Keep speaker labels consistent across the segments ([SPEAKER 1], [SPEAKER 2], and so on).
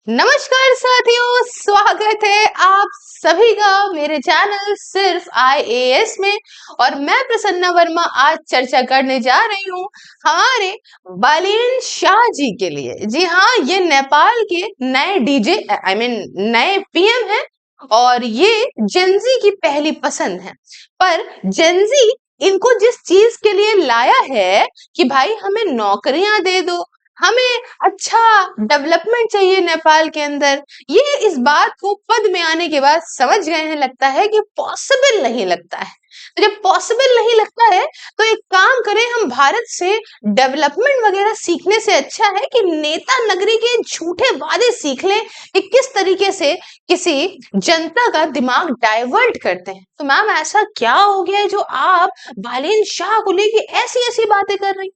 [SPEAKER 1] नमस्कार साथियों, स्वागत है आप सभी का मेरे चैनल सिर्फ आईएएस में। और मैं प्रसन्ना वर्मा आज चर्चा करने जा रही हूँ हमारे बालेन शाह जी के लिए। जी हाँ, ये नेपाल के नए डीजे नए पीएम हैं और ये जेंजी की पहली पसंद है। पर जेंजी इनको जिस चीज के लिए लाया है कि भाई हमें नौकरियां दे दो, हमें अच्छा डेवलपमेंट चाहिए नेपाल के अंदर, ये इस बात को पद में आने के बाद समझ गए हैं। लगता है कि पॉसिबल नहीं लगता है। तो जब पॉसिबल नहीं लगता है तो एक काम करें, हम भारत से डेवलपमेंट वगैरह सीखने से अच्छा है कि नेता नगरी के झूठे वादे सीख लें कि किस तरीके से किसी जनता का दिमाग डाइवर्ट करते हैं। तो मैम, ऐसा क्या हो गया है जो आप बालेन शाह को लेके ऐसी ऐसी बातें कर रही?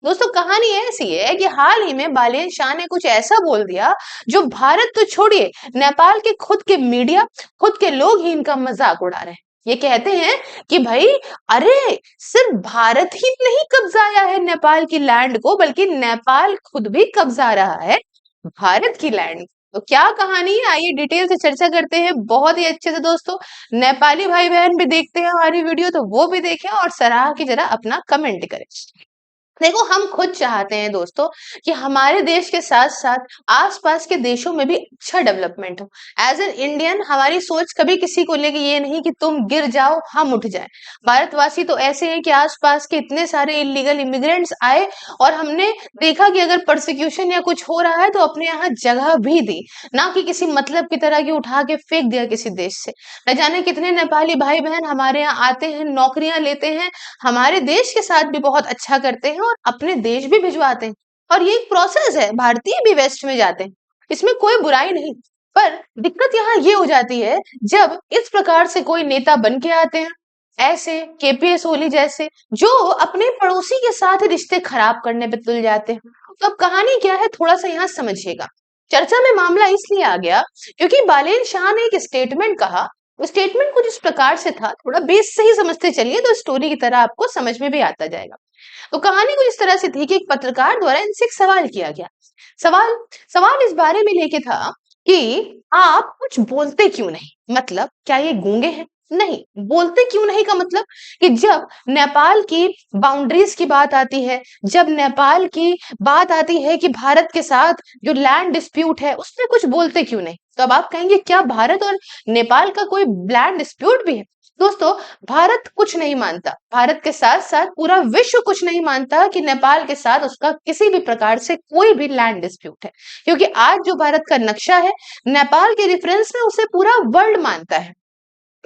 [SPEAKER 1] दोस्तों, कहानी ऐसी है कि हाल ही में बालेन शाह ने कुछ ऐसा बोल दिया जो भारत तो छोड़िए, नेपाल के खुद के मीडिया, खुद के लोग ही इनका मजाक उड़ा रहे हैं। ये कहते हैं कि भाई, अरे सिर्फ भारत ही नहीं कब्जाया है नेपाल की लैंड को, बल्कि नेपाल खुद भी कब्जा रहा है भारत की लैंड। तो क्या कहानी है, आइए डिटेल से चर्चा करते हैं बहुत ही अच्छे से। दोस्तों, नेपाली भाई बहन भी देखते हैं हमारी वीडियो तो वो भी देखें और सराह की जरा अपना कमेंट करें। देखो, हम खुद चाहते हैं दोस्तों कि हमारे देश के साथ साथ आसपास के देशों में भी अच्छा डेवलपमेंट हो। एज एन इंडियन हमारी सोच कभी किसी को लेके ये नहीं कि तुम गिर जाओ हम उठ जाए। भारतवासी तो ऐसे हैं कि आसपास के इतने सारे इलीगल इमिग्रेंट्स आए और हमने देखा कि अगर प्रोसिक्यूशन या कुछ हो रहा है तो अपने यहाँ जगह भी दी, ना कि किसी मतलब की तरह की उठा के फेंक दिया किसी देश से। न जाने कितने नेपाली भाई बहन हमारे यहाँ आते हैं, नौकरियां लेते हैं, हमारे देश के साथ भी बहुत अच्छा करते हैं और अपने देश भी भिजवाते हैं। और ये एक प्रोसेस है, भारतीय भी वेस्ट में जाते हैं, इसमें कोई बुराई नहीं। पर दिक्कत यहाँ ये हो जाती है जब इस प्रकार से कोई नेता बन के आते हैं, ऐसे केपीएस ओली जैसे, जो अपने पड़ोसी के साथ ही रिश्ते खराब करने पे तुल जाते हैं। तो अब कहानी क्या है, थोड़ा सा यहाँ समझिएगा। चर्चा में मामला इसलिए आ गया क्योंकि बालेन शाह ने एक स्टेटमेंट कहा। स्टेटमेंट कुछ इस प्रकार से था, थोड़ा बेस से ही समझते चलिए तो स्टोरी की तरह आपको समझ में भी आता जाएगा। तो कहानी कुछ इस तरह से थी कि एक पत्रकार द्वारा इनसे एक सवाल किया गया। सवाल सवाल इस बारे में लेके था कि आप कुछ बोलते क्यों नहीं, मतलब क्या ये गूंगे हैं? नहीं, बोलते क्यों नहीं का मतलब कि जब नेपाल की बाउंड्रीज की बात आती है, जब नेपाल की बात आती है कि भारत के साथ जो लैंड डिस्प्यूट है उसमें कुछ बोलते क्यों नहीं। तो अब आप कहेंगे क्या भारत और नेपाल का कोई लैंड डिस्प्यूट भी है? दोस्तों, भारत कुछ नहीं मानता, भारत के साथ साथ पूरा विश्व कुछ नहीं मानता कि नेपाल के साथ उसका किसी भी प्रकार से कोई भी लैंड डिस्प्यूट है। क्योंकि आज जो भारत का नक्शा है, नेपाल के रेफरेंस में उसे पूरा वर्ल्ड मानता है।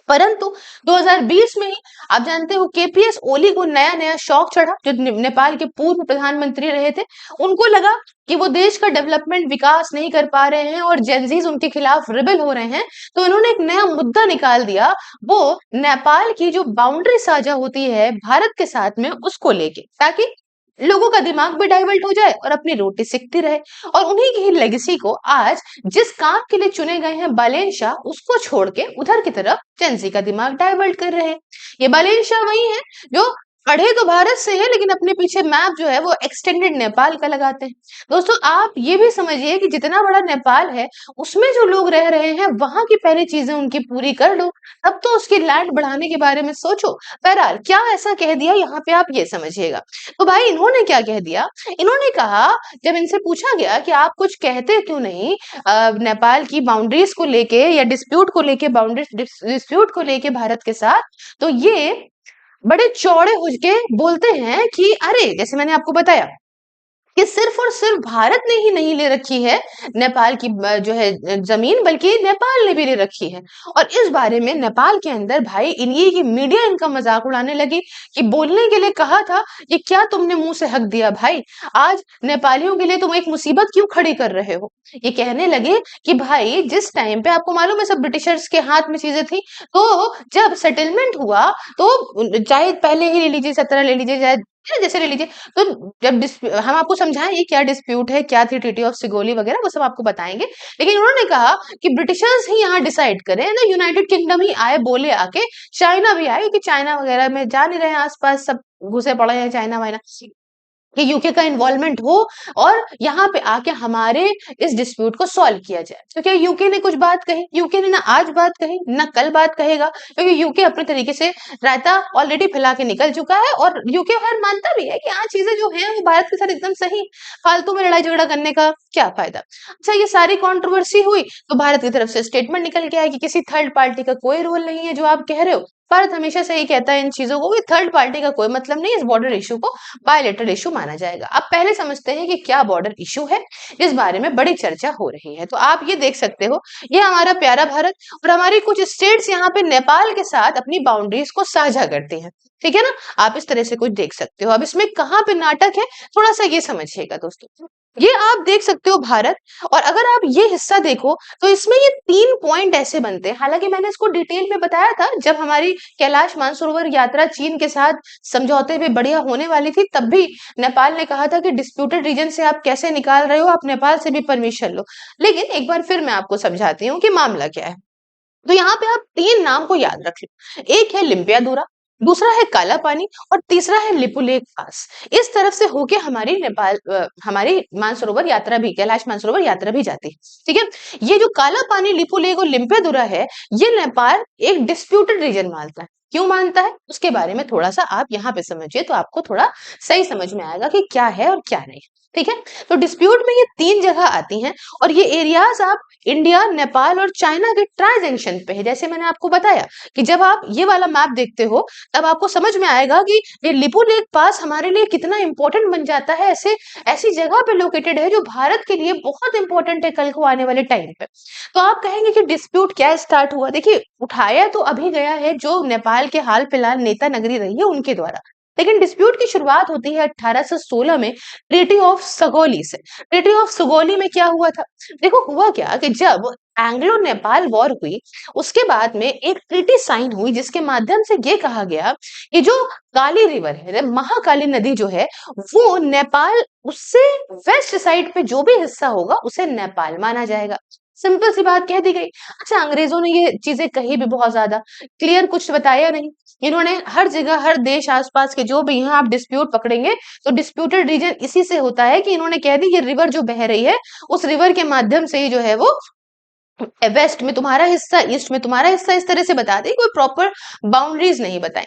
[SPEAKER 1] परंतु 2020 में ही आप जानते हो केपीएस ओली को नया नया शौक चढ़ा, जो नेपाल के पूर्व प्रधानमंत्री रहे थे। उनको लगा कि वो देश का डेवलपमेंट विकास नहीं कर पा रहे हैं और जेनजीज उनके खिलाफ रिबेल हो रहे हैं। तो इन्होंने एक नया मुद्दा निकाल दिया, वो नेपाल की जो बाउंड्री साझा होती है भारत के साथ में उसको लेके, ताकि लोगों का दिमाग भी डाइवर्ट हो जाए और अपनी रोटी सिकती रहे। और उन्हीं की ही लेगेसी को आज जिस काम के लिए चुने गए हैं बालेन शाह, उसको छोड़ के उधर की तरफ जेंजी का दिमाग डाइवर्ट कर रहे हैं। ये बालेन शाह वही है जो पढ़े तो भारत से है लेकिन अपने पीछे मैप जो है वो एक्सटेंडेड नेपाल का लगाते हैं। दोस्तों, आप ये भी समझिए कि जितना बड़ा नेपाल है उसमें जो लोग रह रहे हैं वहां की पहली चीजें उनकी पूरी कर लो, तब तो उसकी लैंड बढ़ाने के बारे में सोचो। बहरहाल, क्या ऐसा कह दिया यहाँ पे आप ये समझिएगा। तो भाई, इन्होंने क्या कह दिया, इन्होंने कहा, जब इनसे पूछा गया कि आप कुछ कहते क्यों नहीं नेपाल की बाउंड्रीज को लेके या डिस्प्यूट को लेके, बाउंड्री डिस्प्यूट को लेके भारत के साथ, तो ये बड़े चौड़े हो के बोलते हैं कि अरे, जैसे मैंने आपको बताया कि सिर्फ और सिर्फ भारत ने ही नहीं ले रखी है नेपाल की जो है जमीन, बल्कि नेपाल ने भी ले रखी है। और इस बारे में नेपाल के अंदर भाई ये की मीडिया इनका मजाक उड़ाने लगी कि बोलने के लिए कहा था, ये क्या तुमने मुंह से हक दिया भाई, आज नेपालियों के लिए तुम एक मुसीबत क्यों खड़ी कर रहे हो। ये कहने लगे कि भाई, जिस टाइम पे आपको मालूम है सब ब्रिटिशर्स के हाथ में चीजें थी, तो जब सेटलमेंट हुआ तो चाहे पहले ही ले लीजिए 17 ले लीजिए, चाहे जैसे ले लीजिए, तो जब हम आपको समझाएं ये क्या डिस्प्यूट है, क्या थी ट्रीटी ऑफ सिगोली वगैरह, वो सब आपको बताएंगे। लेकिन उन्होंने कहा कि ब्रिटिशर्स ही यहाँ डिसाइड करें ना, यूनाइटेड किंगडम ही आए बोले आके, चाइना भी आए, क्योंकि चाइना वगैरह में जा नहीं रहे हैं, आसपास सब घुसे पड़े हैं चाइना वाइना। कि यूके का इन्वॉल्वमेंट हो और यहाँ पे आके हमारे इस डिस्प्यूट को सॉल्व किया जाए। क्योंकि यूके ने कुछ बात कही, यूके ने ना आज बात कही ना कल बात कहेगा, क्योंकि यूके अपने तरीके से रायता ऑलरेडी फैला के निकल चुका है और यूके हर मानता भी है कि हाँ चीजें जो है वो भारत के साथ एकदम सही, फालतू में लड़ाई झगड़ा करने का क्या फायदा। अच्छा, ये सारी कंट्रोवर्सी हुई तो भारत की तरफ से स्टेटमेंट निकल के आया कि किसी थर्ड पार्टी का कोई रोल नहीं है, जो आप कह रहे हो भारत हमेशा से ही कहता है इन चीजों को कि थर्ड पार्टी का कोई मतलब नहीं, इस बॉर्डर इशू को बायलेटरल इशू माना जाएगा। अब पहले समझते हैं कि क्या बॉर्डर इशू है, इस बारे में बड़ी चर्चा हो रही है। तो आप ये देख सकते हो, ये हमारा प्यारा भारत और हमारी कुछ स्टेट्स यहाँ पे नेपाल के साथ अपनी बाउंड्रीज को साझा करती हैं, ठीक है ना। आप इस तरह से कुछ देख सकते हो। अब इसमें कहाँ पे नाटक है, थोड़ा सा ये समझिएगा दोस्तों। ये आप देख सकते हो भारत, और अगर आप ये हिस्सा देखो तो इसमें ये 3 पॉइंट ऐसे बनते हैं। हालांकि मैंने इसको डिटेल में बताया था जब हमारी कैलाश मानसरोवर यात्रा चीन के साथ समझौते पे बढ़िया होने वाली थी, तब भी नेपाल ने कहा था कि डिस्प्यूटेड रीजन से आप कैसे निकाल रहे हो, आप नेपाल से भी परमिशन लो। लेकिन एक बार फिर मैं आपको समझाती हूँ कि मामला क्या है। तो यहाँ पे आप 3 नाम को याद रख लो, एक है लिम्पियादुरा, दूसरा है काला पानी और तीसरा है लिपुलेख पास। इस तरफ से होके हमारी हमारी मानसरोवर यात्रा भी, कैलाश मानसरोवर यात्रा भी जाती है, ठीक है। ये जो काला पानी, लिपुलेख और लिम्पियादुरा है, ये नेपाल एक डिस्प्यूटेड रीजन मानता है। क्यों मानता है उसके बारे में थोड़ा सा आप यहाँ पे समझिए, तो आपको थोड़ा सही समझ में आएगा कि क्या है और क्या नहीं, ठीक है। तो डिस्प्यूट में ये 3 जगह आती हैं और ये एरियाज आप इंडिया, नेपाल और चाइना के ट्राई जंक्शन पे है। जैसे मैंने आपको बताया कि जब आप ये वाला मैप देखते हो तब आपको समझ में आएगा कि ये लिपू लेक पास हमारे लिए कितना इंपॉर्टेंट बन जाता है। ऐसे ऐसी जगह पे लोकेटेड है जो भारत के लिए बहुत इंपॉर्टेंट है कल को आने वाले टाइम पे। तो आप कहेंगे कि डिस्प्यूट क्या स्टार्ट हुआ, देखिए उठाया तो अभी गया है जो नेपाल के हाल फिलहाल नेता नगरी रही है उनके द्वारा, लेकिन डिस्प्यूट की शुरुआत होती है 1816 में ट्रीटी ऑफ सगोली से। ट्रीटी ऑफ सुगोली में क्या हुआ था, देखो हुआ क्या कि जब एंग्लो नेपाल वॉर हुई उसके बाद में एक ट्रीटी साइन हुई जिसके माध्यम से ये कहा गया कि जो काली रिवर है, महाकाली नदी जो है, वो नेपाल, उससे वेस्ट साइड पे जो भी हिस्सा होगा उसे नेपाल माना जाएगा। सिंपल सी बात कह दी गई। अच्छा, अंग्रेजों ने ये चीजें कही भी बहुत ज्यादा, क्लियर कुछ बताया नहीं। इन्होंने हर जगह, हर देश आसपास के जो भी यहाँ आप डिस्प्यूट पकड़ेंगे तो डिस्प्यूटेड रीजन इसी से होता है कि इन्होंने कह दी ये रिवर जो बह रही है उस रिवर के माध्यम से ही जो है वो वेस्ट में तुम्हारा हिस्सा, ईस्ट में तुम्हारा हिस्सा, इस तरह से बता दी, कोई प्रॉपर बाउंड्रीज नहीं बताई।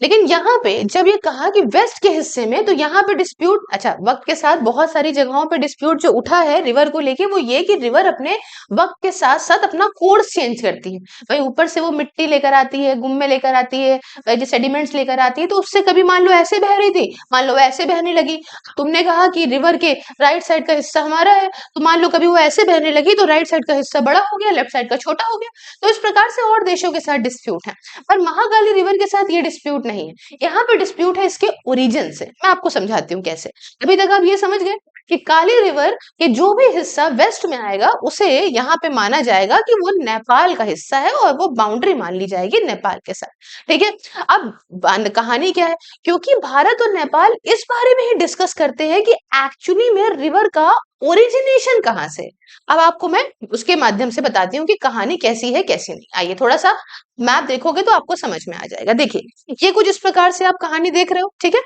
[SPEAKER 1] लेकिन यहाँ पे जब ये कहा कि वेस्ट के हिस्से में, तो यहाँ पे डिस्प्यूट, अच्छा वक्त के साथ बहुत सारी जगहों पे डिस्प्यूट जो उठा है रिवर को लेके वो ये कि रिवर अपने वक्त के साथ साथ अपना कोर्स चेंज करती है। भाई ऊपर से वो मिट्टी लेकर आती है, गुम्मे लेकर आती है, भाई जो सेडिमेंट्स लेकर आती है, तो उससे कभी मान लो ऐसे बह रही थी, मान लो ऐसे बहने लगी। तुमने कहा कि रिवर के राइट साइड का हिस्सा हमारा है, तो मान लो कभी वो ऐसे बहने लगी तो राइट साइड का हिस्सा बड़ा हो गया, लेफ्ट साइड का छोटा हो गया। तो इस प्रकार से और देशों के साथ डिस्प्यूट है, पर महाकाली रिवर के साथ ये डिस्प्यूट नहीं है। यहाँ पे डिस्प्यूट है इसके ओरिजिन से। मैं आपको समझाती हूँ कैसे। अभी तक आप ये समझ गए कि काली रिवर के जो भी हिस्सा वेस्ट में आएगा उसे यहाँ पे माना जाएगा कि वो नेपाल का हिस्सा है और वो बाउंड्री मान ली जाएगी नेपाल के साथ, ठीक है। अब कहानी क्या है, क्योंकि भारत और नेपाल इस बारे में ही डिस्कस करते हैं कि एक्चुअली में रिवर का ओरिजिनेशन कहाँ से। अब आपको मैं उसके माध्यम से बताती हूँ कि कहानी कैसी है कैसी नहीं। आइए थोड़ा सा मैप देखोगे तो आपको समझ में आ जाएगा। देखिए ये कुछ इस प्रकार से आप कहानी देख रहे हो, ठीक है।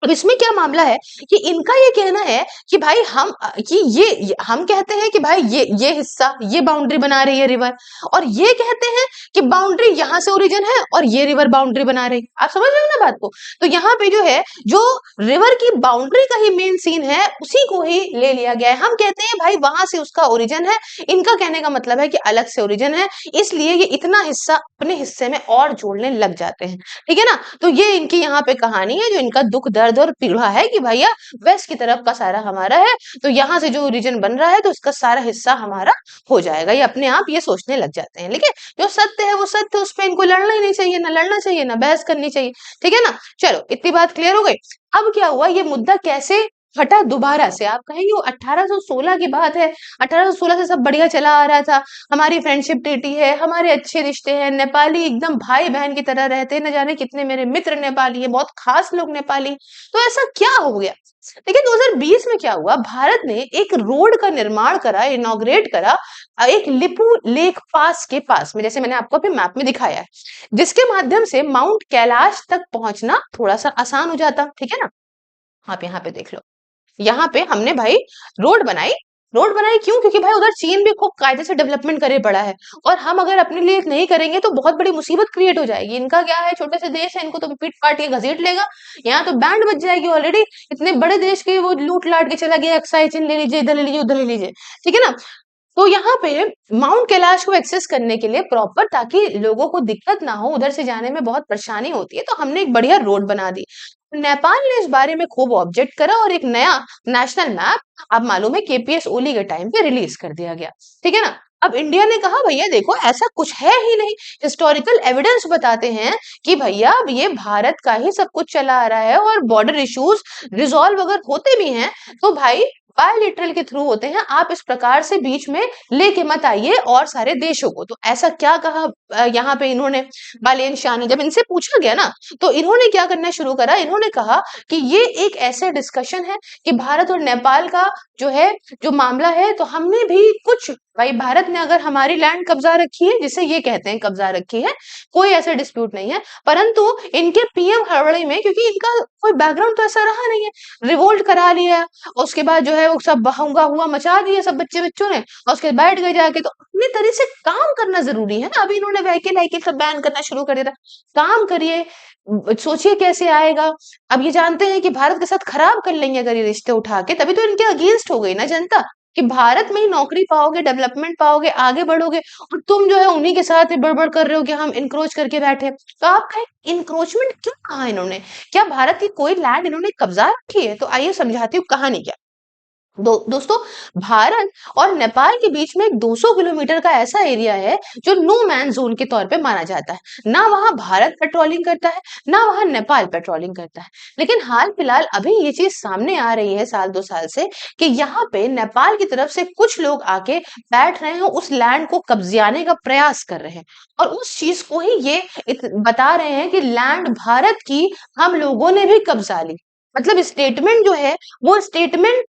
[SPEAKER 1] अब इसमें क्या मामला है कि इनका ये कहना है कि भाई हम कि ये हम कहते हैं कि भाई ये हिस्सा, ये बाउंड्री बना रही है रिवर, और ये कहते हैं कि बाउंड्री यहाँ से ओरिजिन है और ये रिवर बाउंड्री बना रही है। आप समझ रहे हो ना बात को। तो यहाँ पे जो है, जो रिवर की बाउंड्री का ही मेन सीन है उसी को ही ले लिया गया है। हम कहते हैं भाई वहां से उसका ओरिजिन है, इनका कहने का मतलब है कि अलग से ओरिजिन है, इसलिए ये इतना हिस्सा अपने हिस्से में और जोड़ने लग जाते हैं, ठीक है ना। तो ये इनकी यहाँ पे कहानी है, जो इनका दुख दर्द और पीड़ा है कि भैया वेस्ट की तरफ का सारा हमारा है, तो यहाँ से जो रीजन बन रहा है तो इसका सारा हिस्सा हमारा हो जाएगा। ये अपने आप ये सोचने लग जाते हैं। लेकिन जो सत्य है वो सत्य, उस पर इनको लड़ना ही नहीं चाहिए, ना लड़ना चाहिए ना बहस करनी चाहिए, ठीक है ना। चलो इतनी बात क्लियर हो गई। अब क्या हुआ, ये मुद्दा कैसे फटा दोबारा से। आप कहेंगे वो 1816 की बात है, 1816 से सब बढ़िया चला आ रहा था, हमारी फ्रेंडशिप ट्रीटी है, हमारे अच्छे रिश्ते हैं, नेपाली एकदम भाई बहन की तरह रहते हैं, न जाने कितने मेरे मित्र नेपाली है, बहुत खास लोग नेपाली। तो ऐसा क्या हो गया। लेकिन 2020 में क्या हुआ, भारत ने एक रोड का निर्माण करा, इनॉग्रेट करा, एक लिपू लेक पास के पास में, जैसे मैंने आपको अभी मैप में दिखाया है, जिसके माध्यम से माउंट कैलाश तक पहुंचना थोड़ा सा आसान हो जाता, ठीक है ना। आप यहाँ पे देख लो, यहाँ पे हमने भाई रोड बनाई। रोड बनाई क्यों? क्योंकि भाई उधर चीन भी खूब कायदे से डेवलपमेंट करे पड़ा है, और हम अगर अपने लिए नहीं करेंगे तो बहुत बड़ी मुसीबत क्रिएट हो जाएगी। इनका क्या है, छोटे से देश है, इनको तो पीट पाट के घसीट लेगा, यहाँ तो बैंड बज जाएगी ऑलरेडी। इतने बड़े देश के वो लूट लाट के चला गया, एक्साइज चीन ले लीजिए, इधर ले लीजिए, उधर ले लीजिए, ठीक है ना। तो यहाँ पे माउंट कैलाश को एक्सेस करने के लिए प्रॉपर, ताकि लोगों को दिक्कत ना हो, उधर से जाने में बहुत परेशानी होती है, तो हमने एक बढ़िया रोड बना दी। नेपाल ने इस बारे में खूब ऑब्जेक्ट करा और एक नया नेशनल मैप, आप मालूम है केपीएस ओली के टाइम पे रिलीज कर दिया गया, ठीक है ना। अब इंडिया ने कहा भैया देखो ऐसा कुछ है ही नहीं, हिस्टोरिकल एविडेंस बताते हैं कि भैया अब ये भारत का ही सब कुछ चला आ रहा है, और बॉर्डर इश्यूज रिजॉल्व अगर होते भी हैं तो भाई बायलिटरल के थ्रू होते हैं, आप इस प्रकार से बीच में लेके मत आइए और सारे देशों को। तो ऐसा क्या कहा यहाँ पे इन्होंने, बालेन शाह ने, जब इनसे पूछा गया ना, तो इन्होंने क्या करना शुरू करा, इन्होंने कहा कि ये एक ऐसे डिस्कशन है कि भारत और नेपाल का जो है जो मामला है, तो हमने भी कुछ, भाई भारत ने अगर हमारी लैंड कब्जा रखी है, जिसे ये कहते हैं कब्जा रखी है, कोई ऐसा डिस्प्यूट नहीं है, परंतु इनके पीएम हड़बड़ी में, क्योंकि इनका कोई बैकग्राउंड तो ऐसा रहा नहीं है, रिवोल्ट करा लिया, उसके बाद जो है वो सब हंगा हुआ मचा दिया सब बच्चे बच्चों ने, और उसके बाद बैठ गए जाके। तो अपनी तरह से काम करना जरूरी है ना। अभी इन्होंने व्हीकल व्हीकल सब बैन करना शुरू कर दिया, काम करिए, सोचिए कैसे आएगा। अब ये जानते हैं कि भारत के साथ खराब कर लेंगे अगर ये रिश्ते उठा के, तभी तो इनके अगेंस्ट हो गई ना जनता, कि भारत में ही नौकरी पाओगे, डेवलपमेंट पाओगे, आगे बढ़ोगे, और तुम जो है उन्हीं के साथ बड़बड़ कर रहे हो कि हम इंक्रोच करके बैठे। तो आपका इंक्रोचमेंट क्यों कहा इन्होंने? क्या भारत की कोई लैंड इन्होंने कब्जा रखी है? तो आइए समझाती हूँ कहानी क्या। दोस्तों, भारत और नेपाल के बीच में एक 200 किलोमीटर का ऐसा एरिया है जो नो मैन जोन के तौर पे माना जाता है। ना वहां भारत पेट्रोलिंग करता है, ना वहां नेपाल पेट्रोलिंग करता है। लेकिन हाल फिलहाल अभी ये चीज सामने आ रही है साल 2 साल से, कि यहाँ पे नेपाल की तरफ से कुछ लोग आके बैठ रहे हैं, उस लैंड को कब्जाने का प्रयास कर रहे हैं, और उस चीज को ही ये बता रहे हैं कि लैंड भारत की हम लोगों ने भी कब्जा ली। मतलब स्टेटमेंट जो है, वो स्टेटमेंट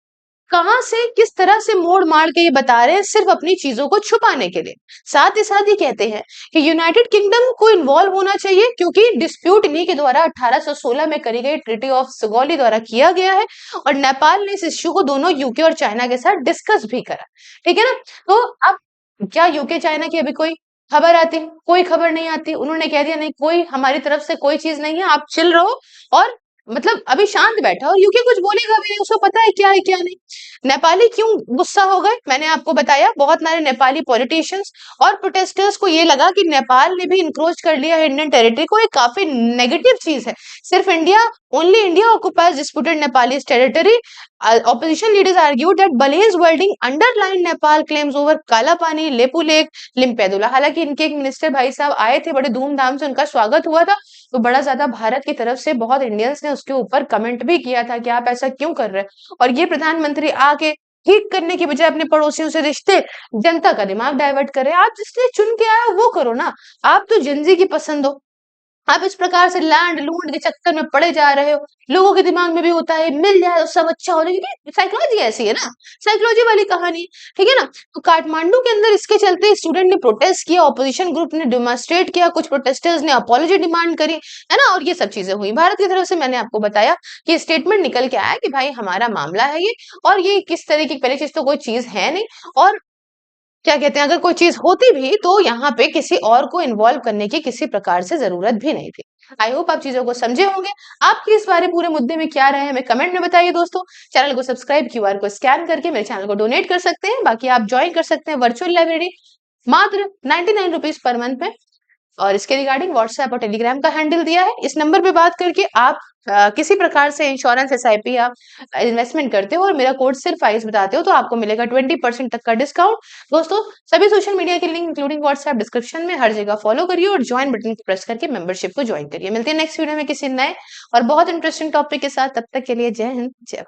[SPEAKER 1] कहाँ से किस तरह से मोड़ मार के ये बता रहे हैं, सिर्फ अपनी चीजों को छुपाने के लिए। साथ ही साथ ये कहते हैं कि यूनाइटेड किंगडम को इन्वॉल्व होना चाहिए, क्योंकि डिस्प्यूट इन्हीं के द्वारा 1816 में करी गई ट्रीटी ऑफ सुगौली द्वारा किया गया है, और नेपाल ने इस इश्यू को दोनों यूके और चाइना के साथ डिस्कस भी करा, ठीक है ना। तो अब क्या यूके चाइना की अभी कोई खबर आती है? कोई खबर नहीं आती। उन्होंने कह दिया नहीं, कोई हमारी तरफ से कोई चीज नहीं है, आप चिल रहो, और मतलब अभी शांत बैठा, और यूके कुछ बोलेगा भी नहीं, उसको पता है क्या नहीं। नेपाली क्यों गुस्सा हो गए, मैंने आपको बताया, बहुत सारे नेपाली पॉलिटिशियंस और प्रोटेस्टर्स को ये लगा कि नेपाल ने भी इंक्रोच कर लिया है इंडियन टेरिटरी को, ये काफी नेगेटिव चीज है। सिर्फ India, only India occupies disputed Nepali territory. Opposition leaders argued that Balain's wording underlined Nepal claims over काला पानी, लेपू लेक, लिम्पेदुला। हालांकि इनके एक मिनिस्टर भाई साहब आए थे, बड़े धूमधाम से उनका स्वागत हुआ था, तो बड़ा ज्यादा भारत की तरफ से बहुत इंडियंस ने उसके ऊपर कमेंट भी किया था कि आप ऐसा क्यों कर रहे हैं। और ये प्रधानमंत्री आके ठीक करने की बजाय अपने पड़ोसियों से रिश्ते, जनता का दिमाग डाइवर्ट कर रहे हैं। आप जिसने चुन के आया वो करो ना, आप तो जनजी की पसंद हो, आप इस प्रकार से लैंड लूट के चक्कर में पड़े जा रहे हो। लोगों के दिमाग में भी होता है मिल जाए तो सब अच्छा हो जाए, क्योंकि साइकोलॉजी ऐसी है ना, साइकोलॉजी वाली कहानी है, ठीक है ना। तो काठमांडू के अंदर इसके चलते स्टूडेंट ने प्रोटेस्ट किया, ऑपोजिशन ग्रुप ने डेमोन्स्ट्रेट किया, कुछ प्रोटेस्टर्स ने अपॉलॉजी डिमांड करी, है ना, और ये सब चीजें हुई। भारत की तरफ से मैंने आपको बताया कि स्टेटमेंट निकल के आया कि भाई हमारा मामला है ये, और ये किस तरीके की, पहली चीज तो कोई चीज है नहीं, और क्या कहते हैं, अगर कोई चीज होती भी तो यहाँ पे किसी और को इन्वॉल्व करने की किसी प्रकार से जरूरत भी नहीं थी। आई होप आप चीजों को समझे होंगे। आपकी इस बारे पूरे मुद्दे में क्या राय है हमें कमेंट में बताइए दोस्तों। चैनल को सब्सक्राइब, क्यूआर को स्कैन करके मेरे चैनल को डोनेट कर सकते हैं। बाकी आप ज्वाइन कर सकते हैं वर्चुअल लाइब्रेरी मात्र 99 रुपीज पर मंथ में, और इसके रिगार्डिंग व्हाट्सएप और टेलीग्राम का हैंडल दिया है। इस नंबर पे बात करके आप किसी प्रकार से इंश्योरेंस, एसआईपी या इन्वेस्टमेंट करते हो और मेरा कोड सिर्फ आइस बताते हो, तो आपको मिलेगा 20% तक का डिस्काउंट। दोस्तों, सभी सोशल मीडिया के लिंक इंक्लूडिंग व्हाट्सएप डिस्क्रिप्शन में हर जगह फॉलो करिए, और ज्वाइन बटन को प्रेस करके मेंबरशिप को ज्वाइन करिए। मिलते हैं नेक्स्ट वीडियो में किसी नए और बहुत इंटरेस्टिंग टॉपिक के साथ। तब तक के लिए जय हिंद, जय भारत।